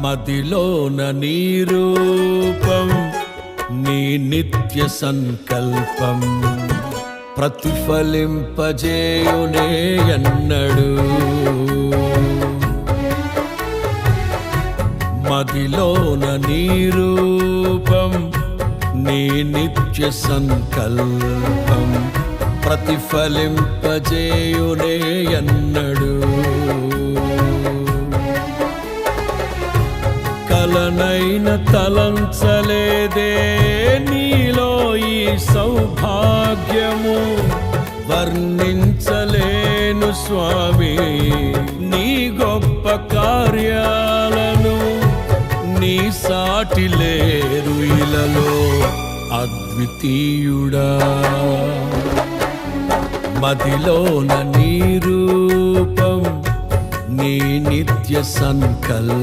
మదిలోన నీ రూపం, నీ నిత్య సంకల్పం ప్రతిఫలింపజేయునే ఎన్నడు. మదిలోన నీ రూపం, నీ నిత్య సంకల్పం ప్రతిఫలింపజేయునే ఎన్నడు. కలనైన తలంచలేదే నీలో ఈ సౌభాగ్యము, వర్ణించలేను స్వామి నీ గొప్ప కార్యాలను. నీ సాటి లేరు ఇలలో అద్వితీయుడా. మదిలోన నీ రూపం, నీ నిత్య సంకల్పం